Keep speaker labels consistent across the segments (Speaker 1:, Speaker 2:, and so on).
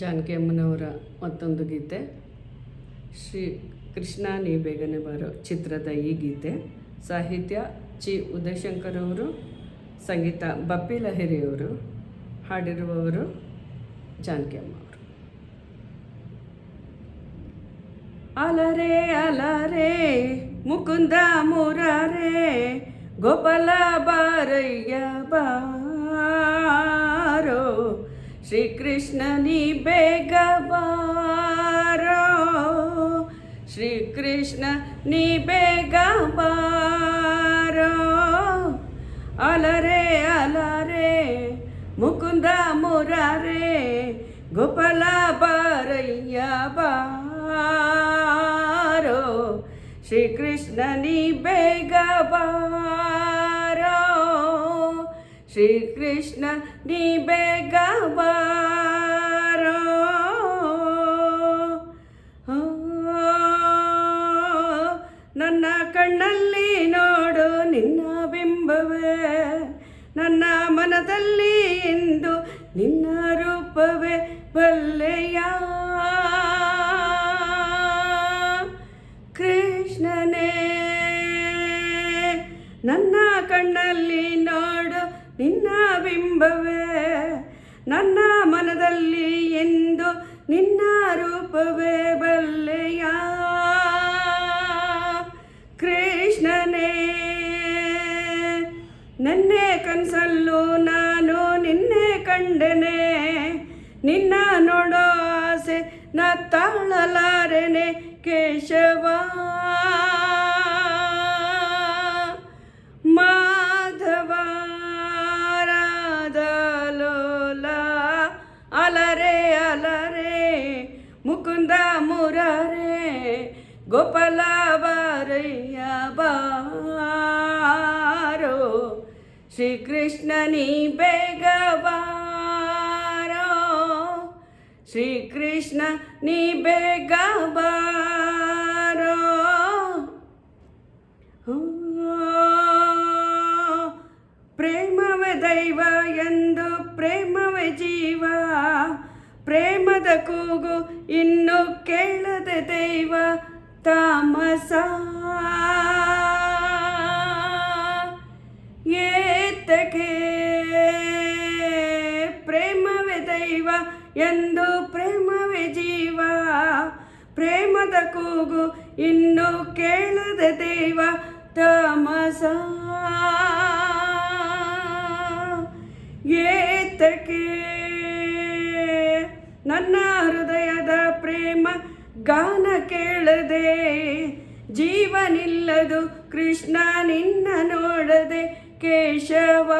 Speaker 1: ಜಾನಕಿ ಅಮ್ಮನವರ ಮತ್ತೊಂದು ಗೀತೆ ಶ್ರೀ ಕೃಷ್ಣ ನೀ ಬೇಗನೆ ಬಾರೋ ಚಿತ್ರದ ಈ ಗೀತೆ. ಸಾಹಿತ್ಯ ಚಿ ಉದಯಶಂಕರ್ ಅವರು, ಸಂಗೀತ ಬಪ್ಪಿ ಲಹಿರಿಯವರು, ಹಾಡಿರುವವರು ಜಾನಕಿ ಅಮ್ಮ ಅವರು. ಅಲರೆ ಅಲರೆ ಮುಕುಂದ ಮುರಾರೆ ಗೋಪಾಲ ಬಾರಯ್ಯ ಬಾರೋ, ಶ್ರೀಕೃಷ್ಣ ನೀ ಬೇಗ ಬಾರೋ, ಶ್ರೀಕೃಷ್ಣ ನೀ ಬೇಗ ಬಾರೋ. ಅಲರೆ ಅಲರೆ ಮುಕುಂದ ಮುರಾರೆ ಗೋಪಾಲ ಬಾರಯ್ಯ ಬಾರೋ, ಶ್ರೀಕೃಷ್ಣ ನೀ ಬೇಗ ಬಾರೋ, ಶ್ರೀಕೃಷ್ಣ ನೀ ಬೇಗ ಬಾರೋ. ನನ್ನ ಕಣ್ಣಲ್ಲಿ ನೋಡು ನಿನ್ನ ಬಿಂಬವೇ, ನನ್ನ ಮನದಲ್ಲಿ ಇಂದು ನಿನ್ನ ರೂಪವೇ ಬಲ್ಲೆಯ ಕೃಷ್ಣನೇ. ನನ್ನ ಕಣ್ಣಲ್ಲಿ ನೋಡು ನಿನ್ನ ಬಿಂಬವೇ, ನನ್ನ ಮನದಲ್ಲಿ ಎಂದು ನಿನ್ನ ರೂಪವೇ ಬಲ್ಲೆಯ ಕೃಷ್ಣನೇ. ನನ್ನೆ ಕನಸಲ್ಲೂ ನಾನು ನಿನ್ನೆ ಕಂಡೆನೆ, ನಿನ್ನ ನೋಡೋ ಆಸೆ ನಾ ತಾಳಲಾರೆನೆ ಕೇಶವ. ಮಾಧವ ರಾಧ ಲೋಲ ಅಲರೆ ಅಲರೆ ಮುಕುಂದ ಮುರಾರೆ ಗೋಪಾಲ ಬಾರಯ್ಯ ಬಾರೋ, ಶ್ರೀಕೃಷ್ಣ ನೀ ಬೇಗ ಬಾರೋ, ಶ್ರೀಕೃಷ್ಣ ನೀ ಬೇಗ ಬಾರೋ. ಪ್ರೇಮವೇ ದೈವ ಎಂದು ಪ್ರೇಮವೇ ಜೀವ, ಪ್ರೇಮದ ಕೂಗು ಇನ್ನು ಕೇಳದೆ ದೈವ ತಾಮಸ. ಏತಕ್ಕೆ ಪ್ರೇಮವೇ ದೈವ ಎಂದು ಪ್ರೇಮವೇ ಜೀವ, ಪ್ರೇಮದ ಕೂಗು ಇನ್ನು ಕೇಳದೆ ದೈವ ತಾಮಸ. ಏತಕ್ಕೆ ನನ್ನ ಹೃದಯದ ಪ್ರೇಮ ಗಾನ ಕೇಳದೆ ಜೀವನಿಲ್ಲದು ಕೃಷ್ಣ ನಿನ್ನ ನೋಡದೆ ಕೇಶವ.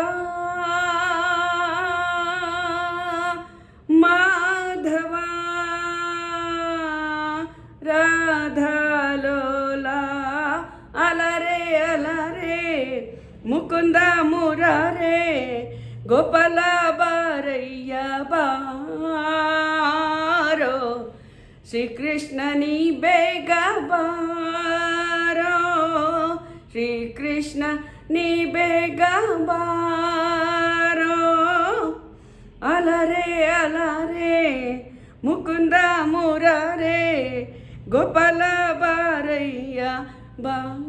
Speaker 1: ಮಾಧವ ರಾಧಾ ಲೋಲ ಅಲರೆ ಅಲರೆ ಮುಕುಂದ ಮುರಾರೆ ಗೋಪಾಲ ಬಾರಯ್ಯ ಬಾರೋ, ಶ್ರೀಕೃಷ್ಣ ನೀ ಬೇಗ ಬಾರೋ, ಶ್ರೀಕೃಷ್ಣ ನೀ ಬೇಗ ಬಾರೋ. ಅಲರೆ ಅಲರೆ ಮುಕುಂದ ಮುರಾರೆ ಗೋಪಾಲ ಬಾರಯ್ಯ ಬಾರೋ,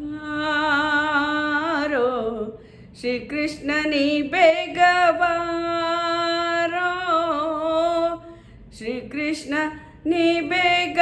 Speaker 1: ಶ್ರೀಕೃಷ್ಣ ನೀ ಬೇಗ ಬಾರೋ, ಶ್ರೀಕೃಷ್ಣ ನೀ ಬೇಗ